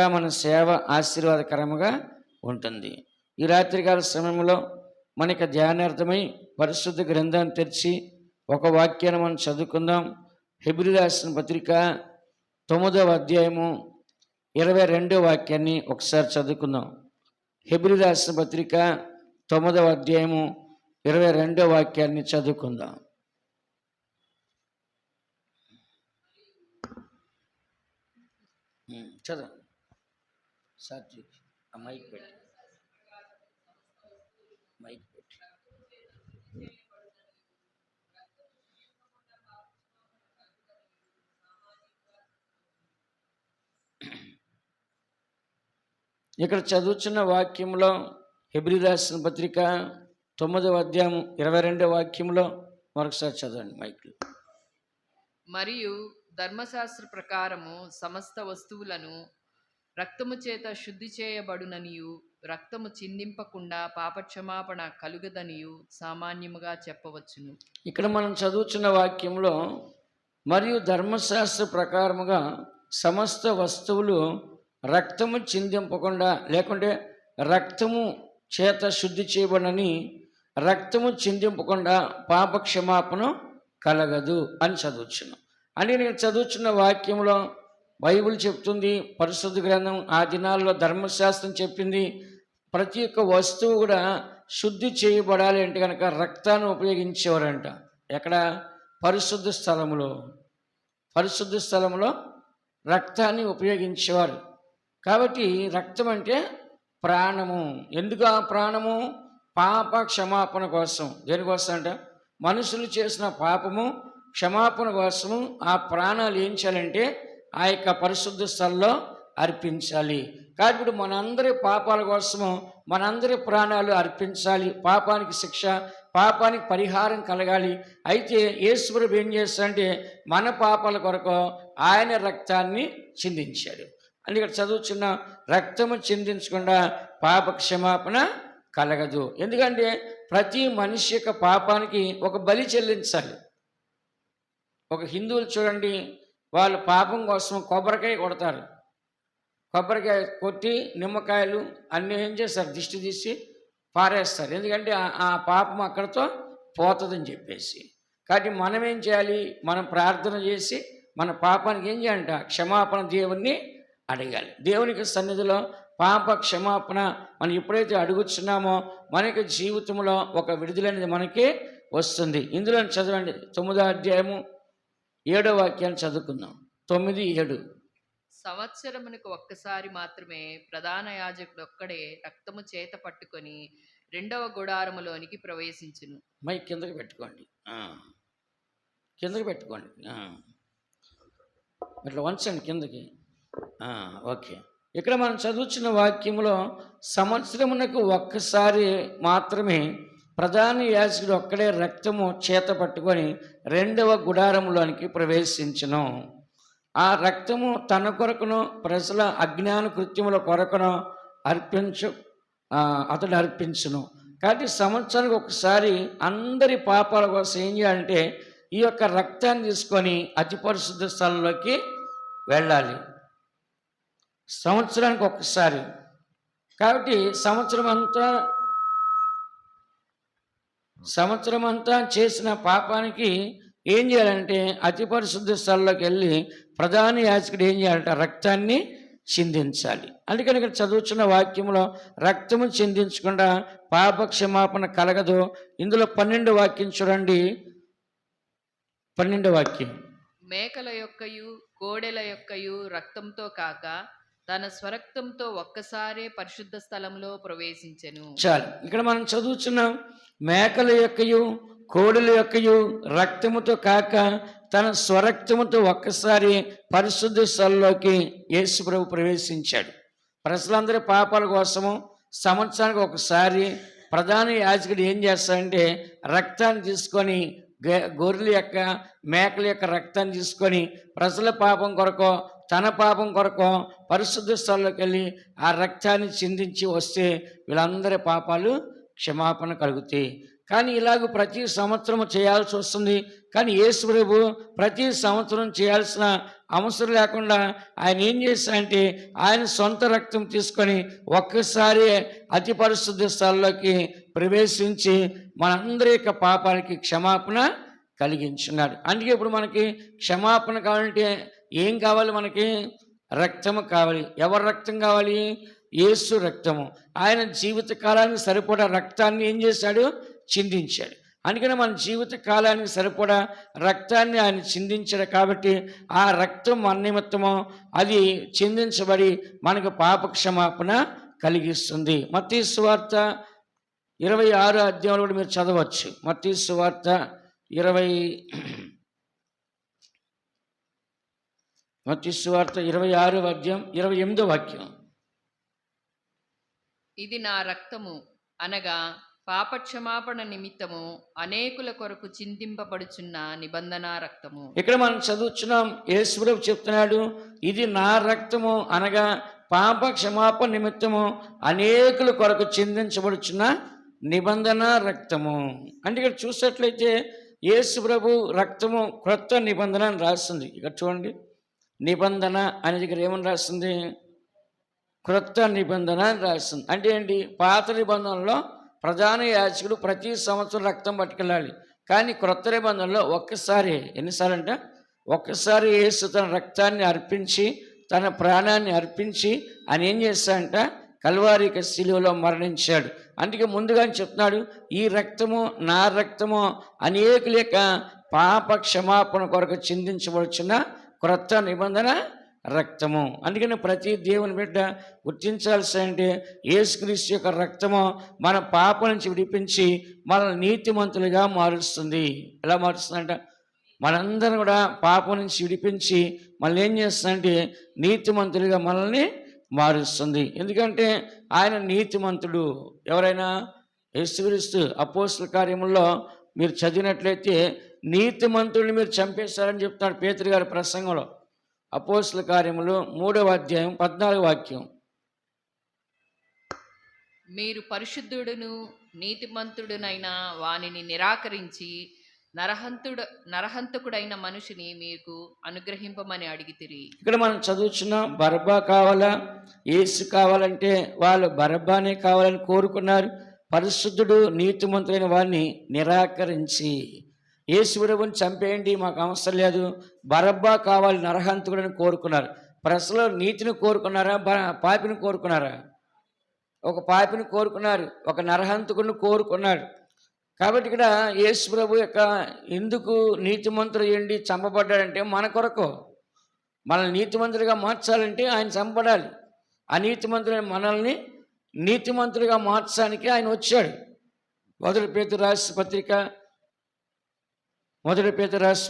ఇంకా మన సేవ ఆశీర్వాదకరముగా ఉంటుంది. ఈ రాత్రికాల సమయంలో మనకి ధ్యానార్థమై పరిశుద్ధ గ్రంథాన్ని తెరిచి ఒక వాక్యాన్ని మనం చదువుకుందాం. హెబ్రీ రాసిన పత్రిక 9వ అధ్యాయము 22వ వాక్యాన్ని ఒకసారి చదువుకుందాం. హెబ్రీ రాసిన పత్రిక 9వ అధ్యాయము 22వ వాక్యాన్ని చదువుకుందాం. చదువు సాత్విక్, మైక్ పెట్టి మైక్ పెట్టి. ఇక్కడ చదువుతున్న వాక్యంలో హెబ్రీ రాసిన పత్రిక 9వ అధ్యాయం 22వ వాక్యంలో మరొకసారి చదవండి మైక్లో. మరియు ధర్మశాస్త్ర ప్రకారము సమస్త వస్తువులను రక్తము చేత శుద్ధి చేయబడుననియు రక్తము చిందింపకుండా పాపక్షమాపణ కలుగదనియు సామాన్యముగా చెప్పవచ్చును. ఇక్కడ మనం చదువుతున్న వాక్యంలో మరియు ధర్మశాస్త్ర ప్రకారముగా సమస్త వస్తువులు రక్తము చిందింపకుండా లేకుంటే రక్తము చేత శుద్ధి చేయబడని రక్తము చిందింపకుండా పాపక్షమాపణ కలగదు అని చదువుచున్నాం. అంటే నేను చదువుతున్న వాక్యంలో బైబిల్ చెప్తుంది, పరిశుద్ధ గ్రంథం ఆ దినాల్లో ధర్మశాస్త్రం చెప్పింది, ప్రతి ఒక్క వస్తువు కూడా శుద్ధి చేయబడాలి అంటే కనుక రక్తాన్ని ఉపయోగించేవారంట. ఎక్కడ? పరిశుద్ధ స్థలంలో రక్తాన్ని ఉపయోగించేవారు. కాబట్టి రక్తం అంటే ప్రాణము. ఎందుకు ఆ ప్రాణము? పాప క్షమాపణ కోసం. దేనికోసం అంట? మనుషులు చేసిన పాపము క్షమాపణ కోసము ఆ ప్రాణాలు ఏం చేయాలంటే ఆ యొక్క పరిశుద్ధ స్థలంలో అర్పించాలి. కాబట్టి ఇప్పుడు మనందరి పాపాల కోసము మనందరి ప్రాణాలు అర్పించాలి. పాపానికి శిక్ష, పాపానికి పరిహారం కలగాలి. అయితే యేసు ప్రభువు ఏం చేస్తాడంటే మన పాపాల కొరకు ఆయన రక్తాన్ని చిందించాడు. అని ఇక్కడ చదువుచున్న రక్తము చిందించకుండా పాప క్షమాపణ కలగదు. ఎందుకంటే ప్రతి మనిషి యొక్క పాపానికి ఒక బలి చెల్లించాలి. ఒక హిందువులు చూడండి, వాళ్ళు పాపం కోసం కొబ్బరికాయ కొడతారు. కొబ్బరికాయ కొట్టి నిమ్మకాయలు అన్నీ ఏం చేస్తారు? దిష్టి తీసి పారేస్తారు. ఎందుకంటే ఆ పాపం అక్కడితో పోతుందని చెప్పేసి. కాబట్టి మనం ఏం చేయాలి? మనం ప్రార్థన చేసి మన పాపానికి ఏం చేయాలంట? క్షమాపణ దేవుణ్ణి అడగాలి. దేవునికి సన్నిధిలో పాప క్షమాపణ మనం ఎప్పుడైతే అడుగుతున్నామో మనకి జీవితంలో ఒక విడుదలనేది మనకి వస్తుంది. ఇందులో చదవండి 9వ అధ్యాయము 7వ వాక్యాన్ని చదువుకుందాం. 9:7. సంవత్సరమునకు ఒక్కసారి మాత్రమే ప్రధాన యాజకుడు ఒక్కడే రక్తము చేత పట్టుకొని 2వ గుడారములోనికి ప్రవేశించును. మైక్ కిందకి పెట్టుకోండి, కిందకి పెట్టుకోండి, అట్లా వంచండి కిందకి. ఓకే. ఇక్కడ మనం చదువుతున్న వాక్యంలో సంవత్సరమునకు ఒక్కసారి మాత్రమే ప్రధాన యాజకుడు ఒక్కడే రక్తము చేత పట్టుకొని 2వ గుడారంలోనికి ప్రవేశించును. ఆ రక్తము తన కొరకును ప్రజల అజ్ఞాన కృత్యముల కొరకును అతడు అర్పించును. కాబట్టి సంవత్సరానికి ఒకసారి అందరి పాపాల కోసం ఏం చేయాలంటే ఈ యొక్క రక్తాన్ని తీసుకొని అతి పరిశుద్ధ స్థలంలోకి వెళ్ళాలి. సంవత్సరానికి ఒక్కసారి. కాబట్టి సంవత్సరం అంతా చేసిన పాపానికి ఏం చేయాలంటే అతి పరిశుద్ధ స్థలంలోకి వెళ్ళి ప్రధాన యాజకుడు ఏం చేయాలంటే రక్తాన్ని చిందించాలి. అందుకని ఇక్కడ చదువుతున్న వాక్యంలో రక్తము చిందించకుండా పాప క్షమాపణ కలగదు. ఇందులో 12వ వాక్యం చూడండి. 12వ వాక్యం. మేకల యొక్కయు కోడెల యొక్కయు రక్తంతో కాక తన స్వరక్తంతో ఒక్కసారే పరిశుద్ధ స్థలంలో ప్రవేశించెను. చాలు. ఇక్కడ మనం చదువుతున్నాం, మేకల యొక్కయు కోడెల యొక్కయు రక్తముతో కాక తన స్వరక్తముతో ఒక్కసారి పరిశుద్ధ స్థలంలోకి యేసు ప్రభు ప్రవేశించాడు. ప్రజలందరి పాపాల కోసము సంవత్సరానికి ఒకసారి ప్రధాన యాజకుడు ఏం చేస్తాడంటే రక్తాన్ని తీసుకొని గొర్రెల యొక్క మేకల యొక్క రక్తాన్ని తీసుకొని ప్రజల పాపం కొరకు తన పాపం కొరకు పరిశుద్ధ స్థలంలోకి వెళ్ళి ఆ రక్తాన్ని చిందించి వస్తే వీళ్ళందరి పాపాలు క్షమాపణ కలుగుతాయి. కానీ ఇలాగ ప్రతి సంవత్సరం చేయాల్సి వస్తుంది. కానీ యేసు ప్రభు ప్రతి సంవత్సరం చేయాల్సిన అవసరం లేకుండా ఆయన ఏం చేశారంటే ఆయన సొంత రక్తం తీసుకొని ఒక్కసారి అతి పరిశుద్ధ స్థలంలోకి ప్రవేశించి మనందరి యొక్క పాపాలకి క్షమాపణ కలిగించున్నాడు. అందుకే ఇప్పుడు మనకి క్షమాపణ కావాలంటే ఏం కావాలి? మనకి రక్తము కావాలి. ఎవరి రక్తం కావాలి? యేసు రక్తము. ఆయన జీవిత కాలానికి సరిపడా రక్తాన్ని ఏం చేశాడు? చిందించాడు. అందుకని మన జీవిత కాలానికి సరిపడా రక్తాన్ని ఆయన చిందించాడు. కాబట్టి ఆ రక్తం మన నిమిత్తము అది చిందించబడి మనకు పాప క్షమాపణ కలిగిస్తుంది. మత్తయి సువార్త 26 అధ్యాయంలో కూడా మీరు చదవచ్చు. మత్తయి సువార్త 26వ అధ్యాయం 28వ వాక్యం. ఇది నా రక్తము అనగా పాపక్షమాపణ నిమిత్తము అనేకుల కొరకు చిందింపబడుచున్న నిబంధన రక్తము. ఇక్కడ మనం చదువుతున్నాం, యేసు ప్రభు చెప్తున్నాడు, ఇది నా రక్తము అనగా పాప క్షమాపణ నిమిత్తము అనేకుల కొరకు చిందించబడుచున్న నిబంధన రక్తము. అంటే ఇక్కడ చూసినట్లయితే యేసు ప్రభు రక్తము క్రొత్త నిబంధన అని రాస్తుంది. ఇక్కడ చూడండి, నిబంధన అనేది ఇక్కడ ఏమని రాస్తుంది? క్రొత్త నిబంధన అని రాస్తుంది. అంటే ఏంటి? పాత నిబంధనలో ప్రధాన యాజకుడు ప్రతి సంవత్సరం రక్తం పట్టుకెళ్ళాలి. కానీ క్రొత్త నిబంధనలో ఒక్కసారి, ఎన్నిసార్లు అంటే ఒక్కసారి యేసు తన రక్తాన్ని అర్పించి తన ప్రాణాన్ని అర్పించి ఆయన ఏం చేస్తాడంట? కల్వారిక శిలువలో మరణించాడు. అందుకే ముందుగా చెప్తున్నాడు, ఈ రక్తము నా రక్తము అనేకుల యొక్క పాప క్షమాపణ కొరకు చిందించబడుచున్న క్రొత్త నిబంధన రక్తము. అందుకని ప్రతి దేవుని బిడ్డ గుర్తించాల్సి అంటే యేసుక్రీస్తు యొక్క రక్తము మన పాప నుంచి విడిపించి మనల్ని నీతిమంతులుగా మారుస్తుంది. ఎలా మారుస్తుందంట? మనందరం కూడా పాపం నుంచి విడిపించి మనల్ని ఏం చేస్తుందంటే నీతిమంతులుగా మనల్ని మారుస్తుంది. ఎందుకంటే ఆయన నీతిమంతుడు. ఎవరైనా యేసుక్రీస్తు అపోస్తల కార్యముల్లో మీరు చదివినట్లయితే నీతిమంతుడిని మీరు చంపేస్తారని చెప్తున్నాడు పేతురు గారి ప్రసంగంలో. అపోస్తల కార్యములు 3వ అధ్యాయం 14వ వాక్యం. మీరు పరిశుద్ధుడును నీతిమంతుడునైన వానిని నిరాకరించి నరహంతకుడైన మనిషిని మీకు అనుగ్రహింపమని అడిగితిరి. ఇక్కడ మనం చదువుతున్న బరబ్బా కావాలా యేసు కావాలంటే వాళ్ళు బరబ్బానే కావాలని కోరుకున్నారు. పరిశుద్ధుడు నీతిమంతుడైన వారిని నిరాకరించి యేసు ప్రభువుని చంపేయండి, మాకు అవసరం లేదు, బరబ్బా కావాలి నరహంతకుడని కోరుకున్నారు. ప్రజలు నీతిని కోరుకున్నారా? పాపిని కోరుకున్నారా? ఒక పాపిని కోరుకున్నారు, ఒక నరహంతకుడిని కోరుకున్నారు. కాబట్టి ఇక్కడ యేసు ప్రభు యొక్క ఎందుకు నీతిమంతుడు ఏంటి చంపబడ్డాడంటే మన కొరకు. మనల్ని నీతిమంతులుగా మార్చాలంటే ఆయన చంపబడాలి. అనీతిమంతులైన మనల్ని నీతిమంతులుగా మార్చడానికి ఆయన వచ్చాడు. మొదటి పేతురు రాసిన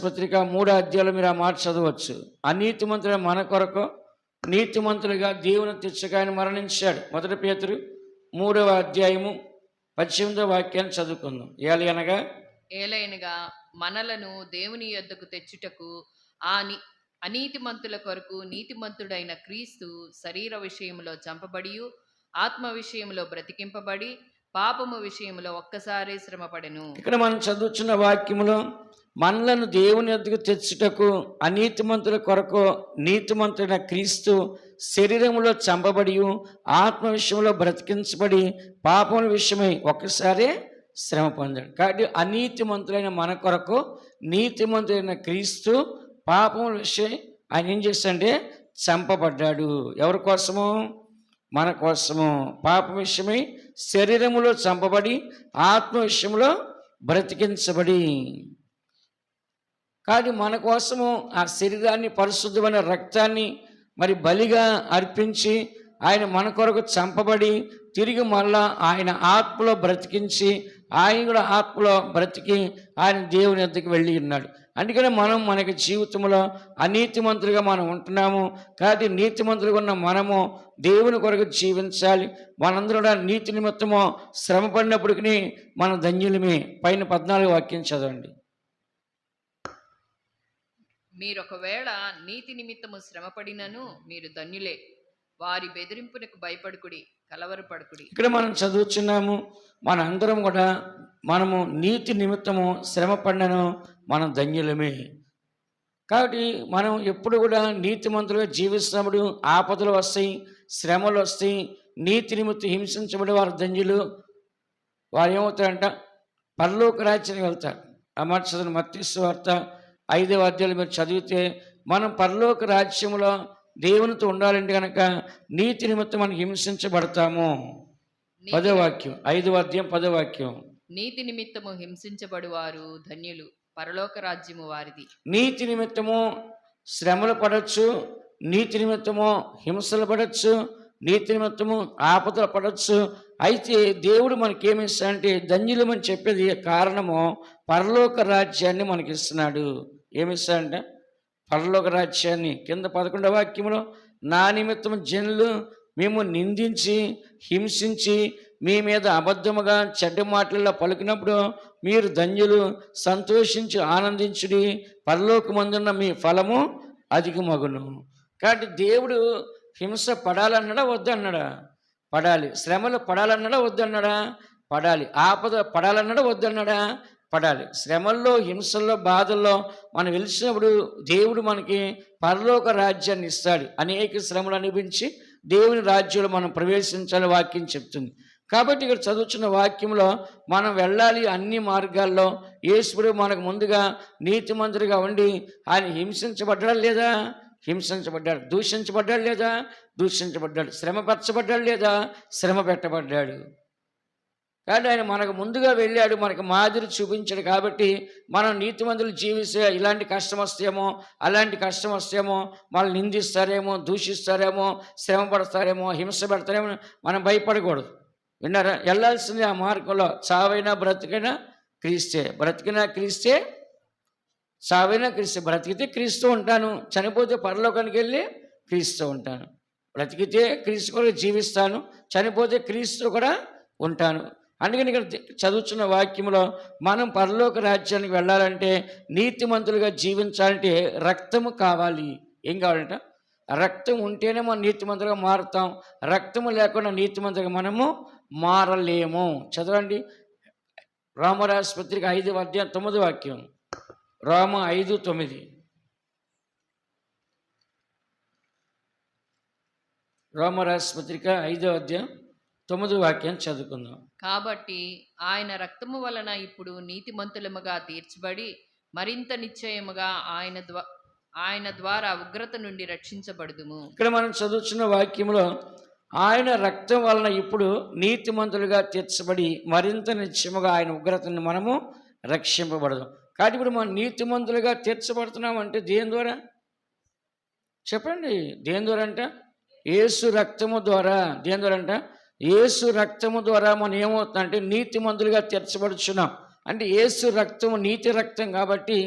పత్రిక 3వ అధ్యాయంలో మీరు ఆ మాట చదవచ్చు. అనీతిమంతులైన మన కొరకు నీతిమంతులుగా దేవుని తెచ్చగా ఆయన మరణించాడు. మొదటి పేతురు 3వ అధ్యాయము 18వ వాక్యాన్ని చదువుకుందాం. ఏలైనగా మనలను దేవుని యొద్దకు తెచ్చుటకు అనీతిమంతుల కొరకు నీతిమంతుడైన క్రీస్తు శరీర విషయంలో చంపబడి ఆత్మ విషయంలో బ్రతికింపబడి పాపము విషయంలో ఒక్కసారి శ్రమపడెను. ఇక్కడ మనం చదువుతున్న వాక్యములో మనలను దేవుని యొద్దకు తెచ్చుటకు అనీతిమంతుల కొరకు నీతిమంతుడైన క్రీస్తు శరీరములో చంపబడి ఆత్మ విషయంలో బ్రతికించబడి పాపముల విషయమై ఒక్కసారి శ్రమ పొందాడు. కాబట్టి అనీతిమంతులైన మన కొరకు నీతిమంతుడైన క్రీస్తు పాపముల విషయం ఆయన ఏం చేస్తాడంటే చంపబడ్డాడు. ఎవరి కోసము? మన కోసము. పాప విషయమై శరీరములో చంపబడి ఆత్మ విషయంలో బ్రతికించబడి. కానీ మన కోసము ఆ శరీరాన్ని పరిశుద్ధమైన రక్తాన్ని మరి బలిగా అర్పించి ఆయన మన కొరకు చంపబడి తిరిగి మళ్ళా ఆయన ఆత్మలో బ్రతికించి ఆయన కూడా ఆత్మలో బ్రతికి ఆయన దేవుని యొద్దకు వెళ్ళి ఉన్నాడు. అందుకనే మనం మనకి జీవితంలో అనీతిమంతులుగా మనం ఉంటున్నాము. కాబట్టి నీతిమంతులుగా ఉన్న మనము దేవుని కొరకు జీవించాలి. మనందరూ కూడా నీతి నిమిత్తము శ్రమ పడినప్పటికీ మన ధన్యులమే. పైన 14వ వాక్యం చదవండి. మీరొకవేళ నీతి నిమిత్తము శ్రమపడినను మీరు ధన్యులే. వారి బెదిరింపునకు భయపడుకుడి, కలవరపడకుడి. ఇక్కడ మనం చదువుచున్నాము, మనందరం కూడా మనము నీతి నిమిత్తము శ్రమ పడినను మనం ధన్యులమే. కాబట్టి మనం ఎప్పుడు కూడా నీతిమంతులుగా జీవిస్తున్నప్పుడు ఆపదలు వస్తాయి, శ్రమలు వస్తాయి. నీతి నిమిత్తం హింసించబడి వారు ధన్యులు. వారు ఏమవుతారంట, పరలోక రాజ్యానికి వెళ్తారు. ఆ మాట చదివిన మత్తయి సువార్త 5వ అధ్యాయంలో మీరు చదివితే, మనం పరలోక రాజ్యంలో దేవునితో ఉండాలంటే కనుక నీతి నిమిత్తం మనం హింసించబడతాము. 10వ వాక్యం, 5వ అధ్యాయం 10వ వాక్యం. నీతి నిమిత్తము హింసించబడువారు ధన్యులు, పరలోక రాజ్యము వారిది. నీతి నిమిత్తము శ్రమలు పడవచ్చు, నీతి నిమిత్తము హింసలు పడవచ్చు, నీతి నిమిత్తము ఆపదలు పడవచ్చు. అయితే దేవుడు మనకేమిస్తాడంటే ధన్యులమని చెప్పేది కారణము పరలోక రాజ్యాన్ని మనకి ఇస్తున్నాడు. ఏమిస్తాడంటే పరలోక రాజ్యాన్ని. కింద 11వ వాక్యంలో, నా నిమిత్తము జనులు మేము నిందించి హింసించి మీ మీద అబద్ధముగా చెడ్డ మాటలలో పలికినప్పుడు మీరు ధన్యులు, సంతోషించి ఆనందించుడి, పరలోకమందున్న మీ ఫలము అధికమగును. కాబట్టి దేవుడు హింస పడాలన్నాడా వద్దన్నాడా? పడాలి. శ్రమలు పడాలన్నాడా వద్దన్నాడా? పడాలి. ఆపద పడాలన్నాడా వద్దన్నాడా? పడాలి. శ్రమల్లో, హింసల్లో, బాధల్లో మనం వెలిసినప్పుడు దేవుడు మనకి పరలోక రాజ్యాన్ని ఇస్తాడు. అనేక శ్రమలు అనిపించి దేవుని రాజ్యంలో మనం ప్రవేశించాలని వాక్యం చెప్తుంది. కాబట్టి ఇక్కడ చదువుతున్న వాక్యంలో మనం వెళ్ళాలి అన్ని మార్గాల్లో. యేసుడు మనకు ముందుగా నీతిమంతుడిగా ఉండి ఆయన హింసించబడ్డాడు లేదా? హింసించబడ్డాడు. దూషించబడ్డాడు లేదా? దూషించబడ్డాడు. శ్రమపరచబడ్డాడు లేదా? శ్రమ పెట్టబడ్డాడు. కానీ ఆయన మనకు ముందుగా వెళ్ళాడు, మనకు మాదిరి చూపించాడు. కాబట్టి మనం నీతిమంతులు జీవిస్తే ఇలాంటి కష్టం వస్తేమో, అలాంటి కష్టం వస్తేమో, వాళ్ళు నిందిస్తారేమో, దూషిస్తారేమో, శ్రమ పడతారేమో, హింస పెడతారేమో మనం భయపడకూడదు. విన్నారా? వెళ్ళాల్సింది ఆ మార్గంలో. చావైనా బ్రతికైనా క్రీస్తే, బ్రతికినా క్రీస్తే, చావైనా క్రీస్తే. బ్రతికితే క్రీస్తు ఉంటాను, చనిపోతే పరలోకానికి వెళ్ళి క్రీస్తు ఉంటాను. బ్రతికితే క్రీస్తు కూడా జీవిస్తాను, చనిపోతే క్రీస్తు కూడా ఉంటాను. అందుకని ఇక్కడ చదువుతున్న వాక్యంలో మనం పరలోక రాజ్యానికి వెళ్ళాలంటే, నీతిమంతులుగా జీవించాలంటే రక్తము కావాలి. ఏం కావాలంట? రక్తం ఉంటేనే మనం నీతిమంతులుగా మారుతాం. రక్తము లేకుండా నీతిమంతులుగా మనము మారలేము. చదవండి, రోమరాసు పత్రిక 5వ అధ్యాయం 9వ వాక్యం. రోమ 5:9. రోమరాసు పత్రిక 5వ అధ్యాయం 9వ వాక్యం చదువుకుందాం. కాబట్టి ఆయన రక్తము వలన ఇప్పుడు నీతిమంతులముగా తీర్చబడి మరింత నిశ్చయముగా ఆయన ద్వారా ఉగ్రత నుండి రక్షించబడుదుము. ఇక్కడ మనం చదువుతున్న వాక్యంలో ఆయన రక్తం వలన ఇప్పుడు నీతిమంతులుగా తీర్చబడి మరింత నిశ్చయముగా ఆయన ఉగ్రతను మనము రక్షింపబడదు. కాబట్టి ఇప్పుడు మనం నీతిమంతులుగా తీర్చబడుతున్నాం అంటే దేని ద్వారా? చెప్పండి, దేని ద్వారా అంట? యేసు రక్తము ద్వారా. దేని ద్వారా అంట? యేసు రక్తము ద్వారా మనం ఏమవుతుందంటే నీతిమంతులుగా తీర్చబడుచున్నాం. అంటే యేసు రక్తము నీతి రక్తం కాబట్టి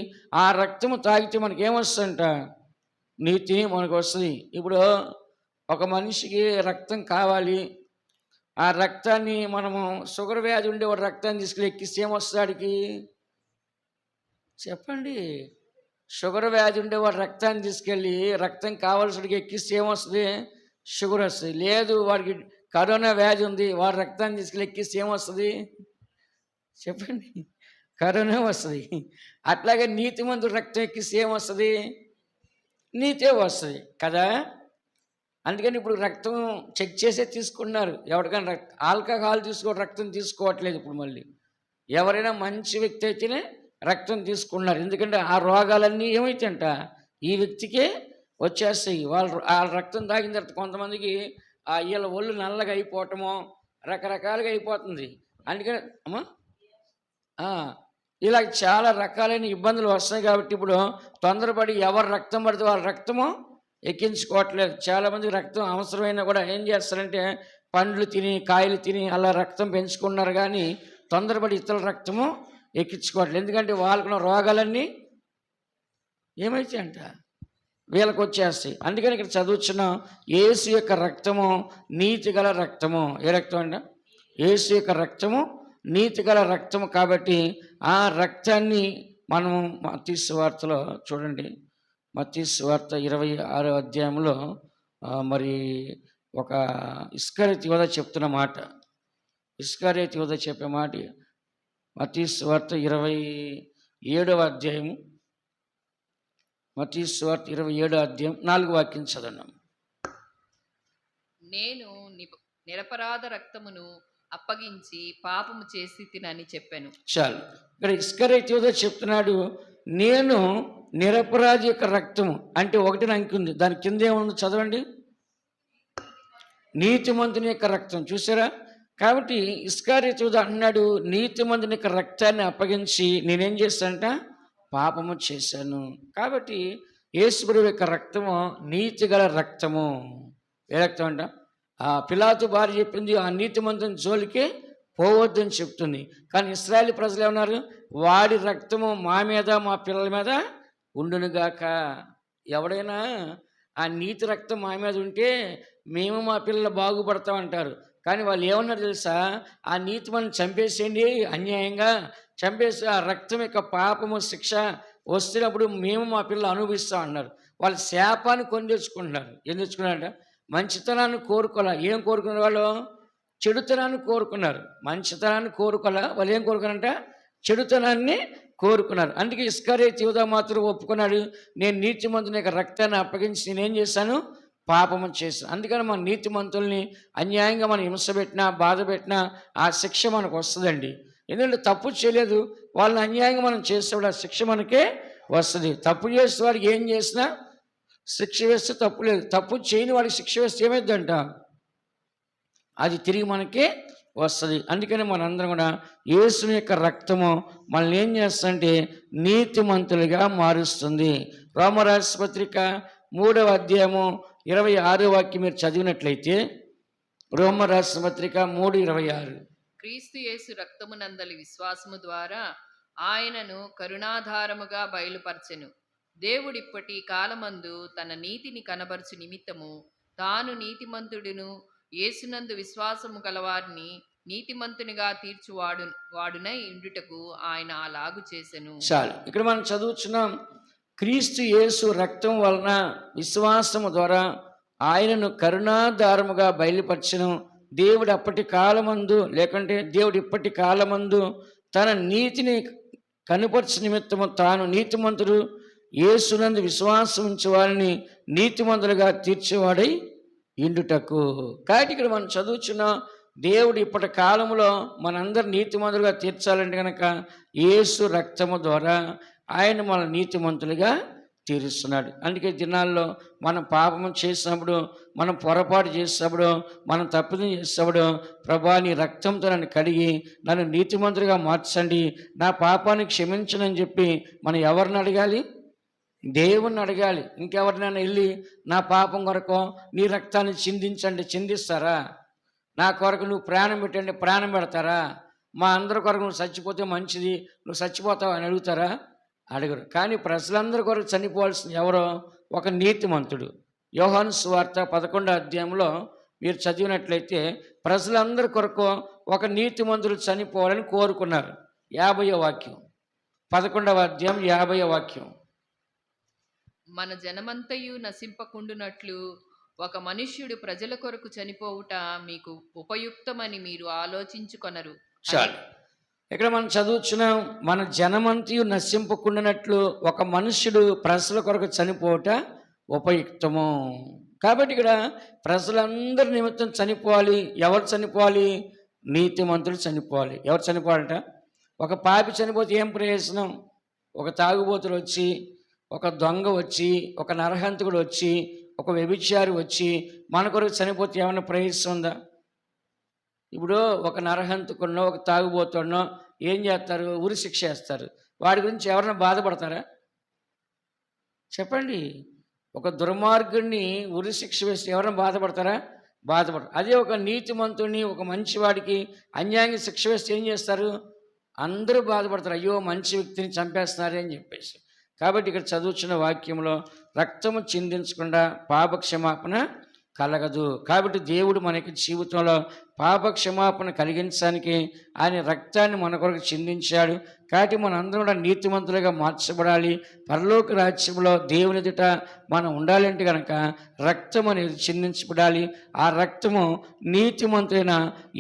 ఆ రక్తము తాగితే మనకి ఏమొస్తుందంట? నీతి మనకు వస్తుంది. ఇప్పుడు ఒక మనిషికి రక్తం కావాలి, ఆ రక్తాన్ని మనము షుగర్ వ్యాధి ఉండే ఒక రక్తాన్ని తీసుకెళ్ళి ఎక్కిస్తే ఏమొస్తుంది వాడికి? చెప్పండి. షుగర్ వ్యాధి ఉండే వాడు రక్తాన్ని తీసుకెళ్ళి రక్తం కావాల్సినకి ఎక్కిస్తే ఏమొస్తుంది? షుగర్ వస్తుంది. లేదు వాడికి కరోనా వ్యాధి ఉంది, వాడు రక్తాన్ని తీసుకెళ్ళి ఎక్కిస్తే ఏమొస్తుంది? చెప్పండి, కరోనా వస్తుంది. అట్లాగే నీతిమంతుడు రక్తం ఎక్కిస్తే ఏమొస్తుంది? నీతే వస్తుంది కదా. అందుకని ఇప్పుడు రక్తం చెక్ చేసే తీసుకున్నారు. ఎవరికైనా ఆల్కహాల్ రక్తం తీసుకోవట్లేదు ఇప్పుడు. మళ్ళీ ఎవరైనా మంచి వ్యక్తి అయితేనే రక్తం తీసుకున్నారు. ఎందుకంటే ఆ రోగాలన్నీ ఏమైతాయంట ఈ వ్యక్తికే వచ్చేస్తాయి. వాళ్ళు ఆ రక్తం తాగిన తర్వాత కొంతమందికి వీళ్ళ ఒళ్ళు నల్లగా అయిపోవటమో రకరకాలుగా అయిపోతుంది. అందుకని అమ్మా ఇలా చాలా రకాలైన ఇబ్బందులు వస్తాయి. కాబట్టి ఇప్పుడు తొందరపడి ఎవరు రక్తం పడితే వాళ్ళ రక్తము ఎక్కించుకోవట్లేదు. చాలామంది రక్తం అవసరమైనా కూడా ఏం చేస్తారంటే పండ్లు తిని కాయలు తిని అలా రక్తం పెంచుకున్నారు, కానీ తొందరపడి ఇతరుల రక్తము ఎక్కించుకోవట్లేదు. ఎందుకంటే వాళ్ళకున్న రోగాలన్నీ ఏమైతాయంట వీళ్ళకి వచ్చేస్తాయి. అందుకని ఇక్కడ చదువుతున్నాం, యేసు యొక్క రక్తము నీతి గల రక్తము. ఏ రక్తం అంట? యేసు యొక్క రక్తము నీతి గల రక్తము. కాబట్టి ఆ రక్తాన్ని మనము మత్తయి సువార్తలో చూడండి, మత్తయి సువార్త 26వ అధ్యాయంలో మరి ఒక ఇస్కరియోతు యోధ చెప్తున్న మాట. ఇస్కరియోతు యోధ చెప్పే మాట మత్తయి సువార్త 27వ అధ్యాయము. మత్తయి సువార్త 27వ అధ్యాయం 4వ వాక్యం చదవండి. నేను నిరపరాధ రక్తమును అప్పగించి పాపము చేసి తినని చెప్పాను. చాలు. ఇక్కడ ఇస్కరియోతు యోధ చెప్తున్నాడు, నేను నిరపరాధి యొక్క రక్తము అంటే 1 అంకె ఉంది, దాని కింద ఏముంది చదవండి. నీతిమంతుని యొక్క రక్తం. చూసారా? కాబట్టి ఇస్కరియోతు యోధ అంటున్నాడు, నీతిమంతుని యొక్క రక్తాన్ని అప్పగించి నేనేం చేశానంట, పాపము చేశాను. కాబట్టి యేసుప్రభువు యొక్క రక్తము నీతి గల రక్తము. ఏ రక్తం అంట? ఆ పిలాతు భార్య చెప్పింది, ఆ నీతిమంతుని జోలికే పోవద్దని చెప్తుంది. కానీ ఇశ్రాయేలు ప్రజలు ఏమన్నారు, వాడి రక్తము మా మీద మా పిల్లల మీద ఉండునుగాక. ఎవడైనా ఆ నీతి రక్తం మా మీద ఉంటే మేము మా పిల్లలు బాగుపడతామంటారు. కానీ వాళ్ళు ఏమన్నారు తెలుసా, ఆ నీతి మనం చంపేసేయండి, అన్యాయంగా చంపేసి ఆ రక్తం యొక్క పాపము శిక్ష వస్తున్నప్పుడు మేము మా పిల్లలు అనుభవిస్తాం అన్నారు. వాళ్ళు శాపాన్ని కొని తెచ్చుకుంటున్నారు. ఏం తెచ్చుకున్నారంట? మంచితనాన్ని కోరుకోలే. ఏం కోరుకున్నారు వాళ్ళు? చెడుతనాన్ని కోరుకున్నారు. మంచితనాన్ని కోరుకోలే, వాళ్ళు ఏం కోరుకున్నారంట? చెడుతనాన్ని కోరుకున్నారు. అందుకే ఇస్కరియోతు యోధ మాత్రం ఒప్పుకున్నాడు, నేను నీతిమంతుని యొక్క రక్తాన్ని అప్పగించి నేనేం చేశాను, పాపము చేశాను. అందుకని మన నీతిమంతుల్ని అన్యాయంగా మనం హింస పెట్టినా బాధ పెట్టినా ఆ శిక్ష మనకు వస్తుందండి. ఎందుకంటే తప్పు చేయలేదు, వాళ్ళని అన్యాయంగా మనం చేసేవాడు ఆ శిక్ష మనకే వస్తుంది. తప్పు చేసే వాడికి ఏం చేసినా శిక్ష వేస్తే తప్పు లేదు. తప్పు చేయని వాడికి శిక్ష వేస్తే ఏమైందంట, అది తిరిగి మనకే వస్తుంది. అందుకని మనందరం కూడా యేసుని యొక్క రక్తము మనల్ని ఏం చేస్తుందంటే నీతిమంతులుగా మారుస్తుంది. రోమరాసు పత్రిక 3వ అధ్యాయము 26వ వాక్యం మీరు చదివినట్లయితే, రోమరాసు పత్రిక 3:26, క్రీస్తు యేసు రక్తమునందలి విశ్వాసము ద్వారా ఆయనను కరుణాధారముగా బయలుపరచెను. దేవుడిప్పటి కాలమందు తన నీతిని కనబరచు నిమిత్తము తాను నీతిమంతుడును యేసునందు విశ్వాసము గలవారిని నీతిమంతునిగా వాడునై ఉండుటకు ఆయన అలాగు చేసెను. చాలు. ఇక్కడ మనం చదువుతున్నాం, క్రీస్తు యేసు రక్తం వలన విశ్వాసము ద్వారా ఆయనను కరుణాధారముగా బయలుపరచెను. దేవుడు అప్పటి కాలమందు లేకుంటే దేవుడు ఇప్పటి కాలమందు తన నీతిని కనుపరచు నిమిత్తము తాను నీతిమంతుడు యేసునందు విశ్వాసం ఉంచే వారిని నీతిమంతులుగా తీర్చేవాడై ఇండుటకు. కాబట్టి ఇక్కడ మనం చదువుచున్న దేవుడు ఇప్పటి కాలంలో మనందరు నీతిమంతులుగా తీర్చాలంటే కనుక యేసు రక్తము ద్వారా ఆయన మన నీతిమంతులుగా తీరుస్తున్నాడు. అందుకే దినాల్లో మనం పాపము చేసినప్పుడు, మనం పొరపాటు చేసినప్పుడు, మనం తప్పిదం చేసినప్పుడు, ప్రభా నీ రక్తంతో నన్ను కడిగి నన్ను నీతిమంతులుగా మార్చండి, నా పాపాన్ని క్షమించనని చెప్పి మనం ఎవరిని అడగాలి? దేవుణ్ణి అడగాలి. ఇంకెవరినైనా వెళ్ళి నా పాపం కొరకు నీ రక్తాన్ని చిందించండి, చిందిస్తారా? నా కొరకు నువ్వు ప్రాణం పెట్టండి, ప్రాణం పెడతారా? మా అందరి కొరకు నువ్వు చచ్చిపోతే మంచిది, నువ్వు చచ్చిపోతావు అని అడుగుతారా? అడగరు. కానీ ప్రజలందరి కొరకు చనిపోవాల్సింది ఎవరో? ఒక నీతిమంతుడు. యోహాను సువార్త 11వ అధ్యాయంలో మీరు చదివినట్లయితే ప్రజలందరి కొరకు ఒక నీతిమంతుడు చనిపోవాలని కోరుకున్నారు. 50వ వాక్యం, 11వ అధ్యాయం 50వ వాక్యం. మన జనమంతయు నశింపకుండునట్లు ఒక మనుష్యుడు ప్రజల కొరకు చనిపోవుట మీకు ఉపయుక్తమని మీరు ఆలోచించుకొనరు. చాలు. ఇక్కడ మనం చదువుతున్నాం, మన జనమంతయు నశింపకుండానట్లు ఒక మనుష్యుడు ప్రజల కొరకు చనిపోవట ఉపయుక్తము. కాబట్టి ఇక్కడ ప్రజలందరి నిమిత్తం చనిపోవాలి. ఎవరు చనిపోవాలి? నీతిమంతుడు చనిపోవాలి. ఎవరు చనిపోవాలంట? ఒక పాపి చనిపోతే ఏం ప్రయోజనం? ఒక తాగుబోతుడు వచ్చి, ఒక దొంగ వచ్చి, ఒక నరహంతకుడు వచ్చి, ఒక వ్యభిచారి వచ్చి మన కొరకు చనిపోతే ఏమైనా ప్రయోజనం ఉందా? ఇప్పుడు ఒక నరహంతకుడినో ఒక తాగుబోతుడినో ఏం చేస్తారు? ఉరి శిక్ష వేస్తారు. వాడి గురించి ఎవరైనా బాధపడతారా? చెప్పండి. ఒక దుర్మార్గుడిని ఉరి శిక్ష వేస్తే ఎవరైనా బాధపడతారా? బాధపడరు. అదే ఒక నీతిమంతుడిని, ఒక మంచివాడికి అన్యాయంగా శిక్ష వేస్తే ఏం చేస్తారు? అందరూ బాధపడతారు, అయ్యో మంచి వ్యక్తిని చంపేస్తున్నారే అని చెప్పేసి. కాబట్టి ఇక్కడ చదువుతున్న వాక్యంలో రక్తము చిందించకుండా పాప క్షమాపణ కలగదు. కాబట్టి దేవుడు మనకి జీవితంలో పాప క్షమాపణ కలిగించడానికి ఆయన రక్తాన్ని మన కొరకు చిందించాడు. కాబట్టి మనందరం కూడా నీతిమంతులుగా మార్చబడాలి. పరలోక రాజ్యంలో దేవుని ఎదుట మనం ఉండాలంటే కనుక రక్తం అనేది చిందించబడాలి. ఆ రక్తము నీతిమంతులైన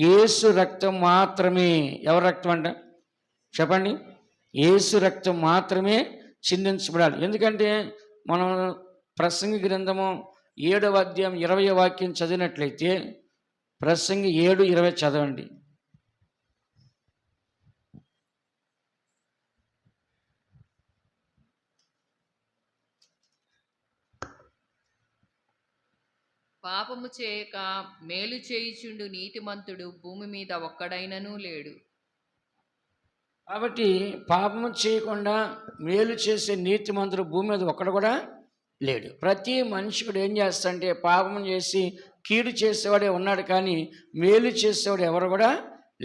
యేసు రక్తం మాత్రమే. ఎవరి రక్తం అంట చెప్పండి? యేసు రక్తం మాత్రమే చిందించబడాలి. ఎందుకంటే మనం ప్రసంగి గ్రంథము 7వ అధ్యాయం 20వ వాక్యం చదివినట్లయితే, ప్రసంగి 7:20 చదవండి. పాపము చేయక మేలు చేయుచుండు నీతిమంతుడు భూమి మీద ఒక్కడైనను లేడు. కాబట్టి పాపము చేయకుండా మేలు చేసే నీతిమంతుడు భూమి మీద ఒక్కడు కూడా లేడు. ప్రతి మనుషుడు ఏం చేస్తాడంటే పాపం చేసి కీడు చేసేవాడే ఉన్నాడు, కానీ మేలు చేసేవాడు ఎవరు కూడా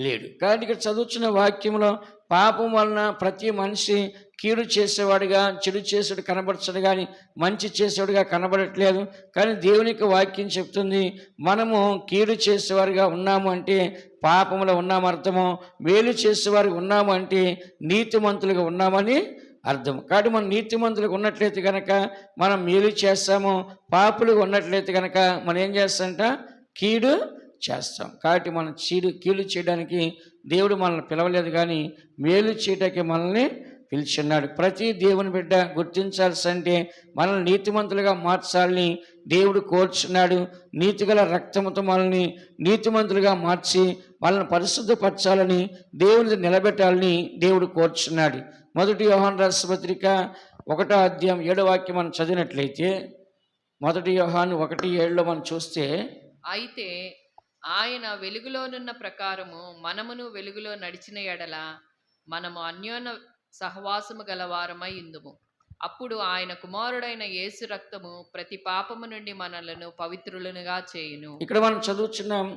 లేడు. కానీ ఇక్కడ చదువుతున్న వాక్యంలో పాపం వలన ప్రతి మనిషి కీడు చేసేవాడుగా, చెడు చేసేవాడు కనబడతాడు, కానీ మంచి చేసేవాడుగా కనబడట్లేదు. కానీ దేవునికి వాక్యం చెప్తుంది, మనము కీడు చేసేవారుగా ఉన్నాము అంటే పాపంలో ఉన్నాము అర్థము, మేలు చేసేవారు ఉన్నాము అంటే నీతిమంతులుగా ఉన్నామని అర్థం. కాబట్టి మనం నీతిమంతులుగా ఉన్నట్లయితే కనుక మనం మేలు చేస్తాము, పాపులుగా ఉన్నట్లయితే కనుక మనం ఏం చేస్తామంట కీడు చేస్తాం. కాబట్టి మనం కీడు చేయడానికి దేవుడు మనల్ని పిలవలేదు, కానీ మేలు చేయడానికి మనల్ని పిలిచున్నాడు. ప్రతి దేవుని బిడ్డ గుర్తించాల్సింటే మనల్ని నీతిమంతులుగా మార్చాలని దేవుడు కోరుచున్నాడు. నీతిగల రక్తముతో మనల్ని నీతిమంతులుగా మార్చి వాళ్ళని పరిశుద్ధపరచాలని, దేవుని నిలబెట్టాలని దేవుడు కోరుచున్నాడు. 1 యోహాను రాసిన పత్రిక 1వ అధ్యాయం 7వ వాక్యం మనం చదివినట్లయితే, 1 యోహాను 1:7 మనం చూస్తే, అయితే ఆయన వెలుగులోనున్న ప్రకారము మనమును వెలుగులో నడిచిన ఎడల మనము అన్యోన్య సహవాసము గలవారమై ఇందుము. అప్పుడు ఆయన కుమారుడైన యేసు రక్తము ప్రతి పాపము నుండి మనలను పవిత్రులనుగా చేయును. ఇక్కడ మనం చదువుతున్నాం,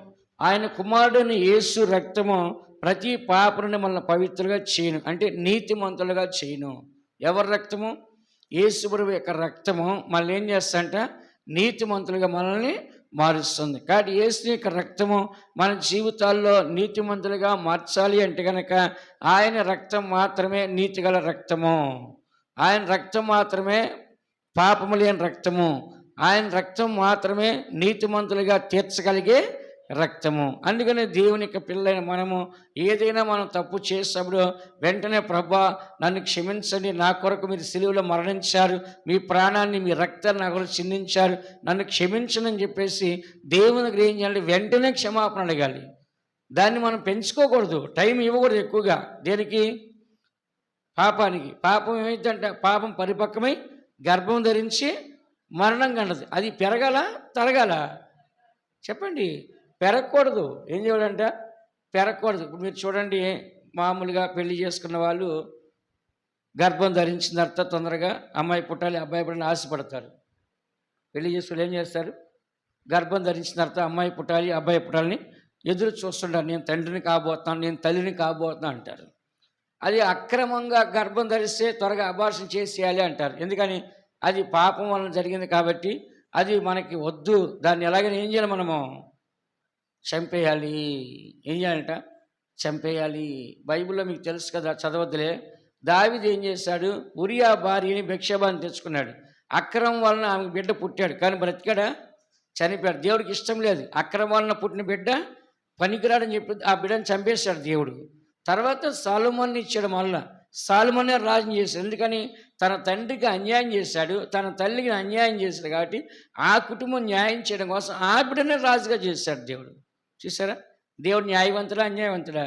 ఆయన కుమారుడైన యేసు రక్తము ప్రతి పాపం నుండి మనల్ని పవిత్రులుగా చేయను, అంటే నీతిమంతులుగా చేయను. ఎవరి రక్తము? యేసు ప్రభువు యొక్క రక్తము మనల్ని ఏం చేస్తాంట నీతిమంతులుగా మనల్ని మారుస్తుంది. కాబట్టి యేసు యొక్క రక్తము మన జీవితాల్లో నీతిమంతులుగా మార్చాలి అంటే కనుక ఆయన రక్తం మాత్రమే నీతిగల రక్తము, ఆయన రక్తం మాత్రమే పాపము లేని రక్తము, ఆయన రక్తం మాత్రమే నీతిమంతులుగా తీర్చగలిగే రక్తము. అందుకనే దేవుని యొక్క పిల్లలైన మనము ఏదైనా మనం తప్పు చేసినప్పుడు వెంటనే ప్రభా నన్ను క్షమించండి, నా కొరకు మీరు సిలువలో మరణించారు, మీ ప్రాణాన్ని మీ రక్తాన్ని నా కొరకు చిందించారు, నన్ను క్షమించండి అని చెప్పేసి దేవునికి ఏం చేయాలి? వెంటనే క్షమాపణ అడగాలి. దాన్ని మనం పెంచుకోకూడదు, టైం ఇవ్వకూడదు ఎక్కువగా. దేనికి? పాపానికి. పాపం ఏమైందంటే పాపం పరిపక్వమై గర్భం ధరించి మరణం కన్నది. అది పెరగాల తరగాల? చెప్పండి. పెరగకూడదు. ఏం చేయాలంట? పెరగకూడదు. ఇప్పుడు మీరు చూడండి, మామూలుగా పెళ్లి చేసుకున్న వాళ్ళు గర్భం ధరించిన తర్వాత తొందరగా అమ్మాయి పుట్టాలి అబ్బాయి పుట్టాలని ఆశపడతారు. పెళ్లి చేసుకుని ఏం చేస్తారు? గర్భం ధరించిన తర్వాత అమ్మాయి పుట్టాలి అబ్బాయి పుట్టాలని ఎదురు చూస్తుంటారు. నేను తండ్రిని కాబోతున్నాను, నేను తల్లిని కాబోతున్నాను అంటారు. అది అక్రమంగా గర్భం ధరిస్తే త్వరగా అబార్షన్ చేసేయాలి అంటారు. ఎందుకని? అది పాపం వలన జరిగింది కాబట్టి అది మనకి వద్దు. దాన్ని ఎలాగైనా ఏం చేయాలి? మనము చంపేయాలి. ఏం చేయాలంట? చంపేయాలి. బైబిల్లో మీకు తెలుసు కదా, చదవద్దులే. దావీదు ఏం చేశాడు? ఉరియా భార్యని బెత్షెబాని తెచ్చుకున్నాడు. అక్రమం వలన ఆమె బిడ్డ పుట్టాడు, కానీ బ్రతికాడా? చనిపోయాడు. దేవుడికి ఇష్టం లేదు. అక్రమం వలన పుట్టిన బిడ్డ పనికిరాడని చెప్పి ఆ బిడ్డను చంపేశాడు దేవుడు. తర్వాత సాలొమోన్ని ఇచ్చాడు. మళ్ళా సాలొమోనే రాజుని చేశాడు. ఎందుకని? తన తండ్రికి అన్యాయం చేశాడు, తన తల్లికి అన్యాయం చేశాడు. కాబట్టి ఆ కుటుంబం న్యాయం చేయడం కోసం ఆ బిడ్డనే రాజుగా చేశాడు దేవుడు. చూసారా? దేవుడు న్యాయవంతుడా అన్యాయవంతుడా?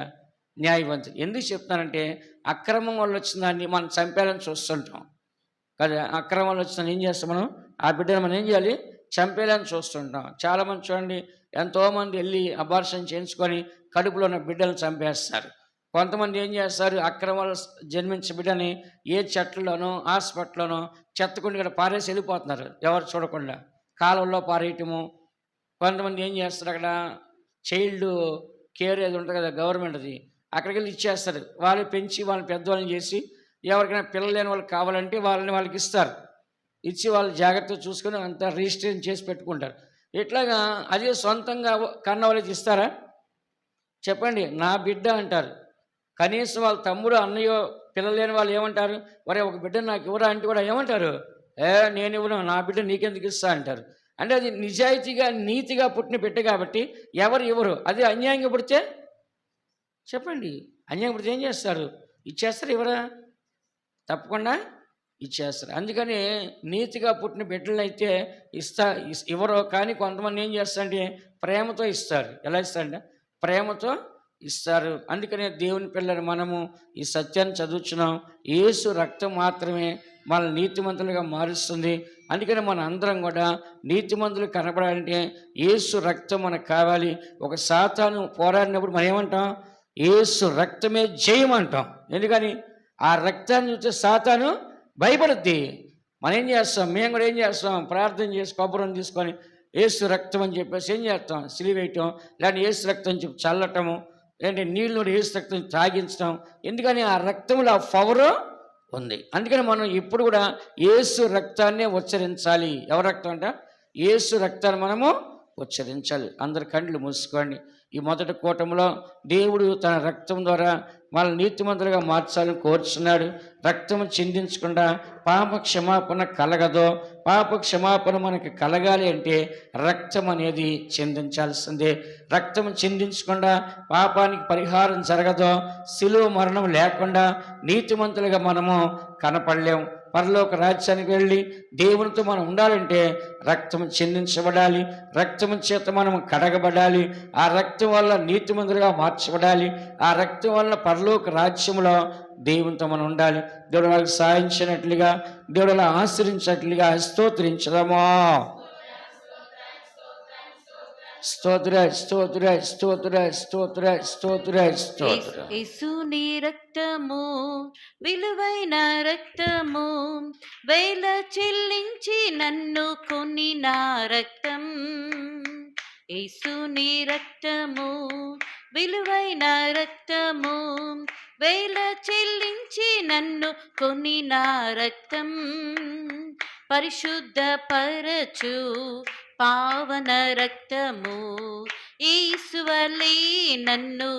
న్యాయవంతుడు. ఎందుకు చెప్తానంటే అక్రమం వల్ల వచ్చిన దాన్ని మనం చంపేయాలని చూస్తుంటాం కదా. అక్రమం వల్ల వచ్చిన ఏం చేస్తాం? మనం ఆ బిడ్డను మనం ఏం చేయాలి? చంపేయాలని చూస్తుంటాం. చాలామంది చూడండి, ఎంతోమంది వెళ్ళి అబార్షన్ చేయించుకొని కడుపులో ఉన్న బిడ్డలను చంపేస్తారు. కొంతమంది ఏం చేస్తారు? అక్రమాలు జన్మించిన బిడ్డని ఏ చెట్లలోనో హాస్పిటల్లోనో చెత్తకుండా ఇక్కడ పారేసి వెళ్ళిపోతున్నారు, ఎవరు చూడకుండా. కాలువల్లో పారేయటము. కొంతమంది ఏం చేస్తారు? అక్కడ చైల్డ్ కేర్ ఏది ఉంటుంది కదా గవర్నమెంట్ది, అక్కడికి వెళ్ళి ఇచ్చేస్తారు. వాళ్ళు పెంచి వాళ్ళని పెద్దవాళ్ళని చేసి ఎవరికైనా పిల్లలు లేని వాళ్ళకి కావాలంటే వాళ్ళకి ఇస్తారు. ఇచ్చి వాళ్ళు జాగ్రత్తగా చూసుకొని అంతా రిజిస్ట్రేషన్ చేసి పెట్టుకుంటారు. ఇట్లాగా అదే సొంతంగా కన్న వాళ్ళకి ఇస్తారా? చెప్పండి. నా బిడ్డ అంటారు. కనీసం వాళ్ళ తమ్ముడు, అన్నయ్యో పిల్లలు లేని వాళ్ళు ఏమంటారు? ఒరేయ్! ఒక బిడ్డని నాకు ఇవ్వరా అంటే కూడా ఏమంటారు? నేనివ్వను. నా బిడ్డ నీకెందుకు ఇస్తా అంటారు. అంటే అది నిజాయితీగా, నీతిగా పుట్టిన బిడ్డ కాబట్టి ఎవరు ఇవ్వరు. అదే అన్యాయంగా పుడితే చెప్పండి. అన్యాయంగా పుడితే ఏం చేస్తారు? ఇచ్చేస్తారా? ఇవ్వరా? తప్పకుండా ఇచ్చేస్తారు. అందుకని నీతిగా పుట్టిన బిడ్డలనైతే ఇవ్వరు. కానీ కొంతమంది ఏం చేస్తారంటే ప్రేమతో ఇస్తారు. ఎలా ఇస్తారంటే ప్రేమతో ఇస్తారు. అందుకనే దేవుని పిల్లలు మనము ఈ సత్యాన్ని చదువుతున్నాం. యేసు రక్తం మాత్రమే మనల్ని నీతిమంతులుగా మారుస్తుంది. అందుకని మన అందరం కూడా నీతిమంతులు కనబడాలంటే యేసు రక్తం మనకు కావాలి. ఒక సాతాను పోరాడినప్పుడు మనం ఏమంటాం? యేసు రక్తమే జయం అంటాం. ఎందుకని ఆ రక్తాన్ని చూస్తే సాతాను భయపడుద్ది. మనం ఏం చేస్తాం? మేము కూడా ఏం చేస్తాం? ప్రార్థన చేసి కొబ్బరిని తీసుకొని యేసు రక్తం అని చెప్పేసి ఏం చేస్తాం? సిలివేయటం, లేదంటే యేసు రక్తం అని చెప్పి చల్లటము, లేదంటే నీళ్ళు యేసు రక్తం తాగించడం. ఎందుకని ఆ రక్తంలో ఆ పవరు ఉంది. అందుకని మనం ఇప్పుడు కూడా యేసు రక్తాన్నే ఉచ్చరించాలి. ఎవరి రక్తం అంట? యేసు రక్తాన్ని మనము ఉచ్చరించాలి. అందరి కళ్ళు మూసుకోండి. ఈ మొదటి కూటమిలో దేవుడు తన రక్తం ద్వారా మనల్ని నీతిమంతులుగా మార్చాలని కోరుచున్నాడు. రక్తం చిందించకుండా పాప క్షమాపణ కలగదో. పాప క్షమాపణ మనకి కలగాలి అంటే రక్తం అనేది చిందించాల్సిందే. రక్తం చిందించకుండా పాపానికి పరిహారం జరగదో. శిలువ మరణం లేకుండా నీతిమంతులుగా మనము కనపడలేం. పరలోక రాజ్యానికి వెళ్ళి దేవునితో మనం ఉండాలంటే రక్తం చిందించబడాలి. రక్తం చేత మనం కడగబడాలి. ఆ రక్తం వల్ల నీతిమంతులుగా మార్చబడాలి. ఆ రక్తం వల్ల పరలోక రాజ్యంలో దేవునితో మనం ఉండాలి. దేవుడు వాళ్ళకి సాధించినట్లుగా, దేవుడు అలా ఆశ్రయించినట్లుగా స్తోత్రించదమా. స్తోత్ర స్తోత్ర స్తోత్ర స్తోత్ర స్తోత్ర స్తోత్ర. యేసుని రక్తము విలువైన రక్తము, వేల చెల్లించి నన్ను కొనిన రక్తం. యేసుని రక్తము విలువైన రక్తము, వేల చెల్లించి నన్ను కొనిన రక్తం. పరిశుద్ధ పరచు పావన రక్తము, యేసువలే నన్ను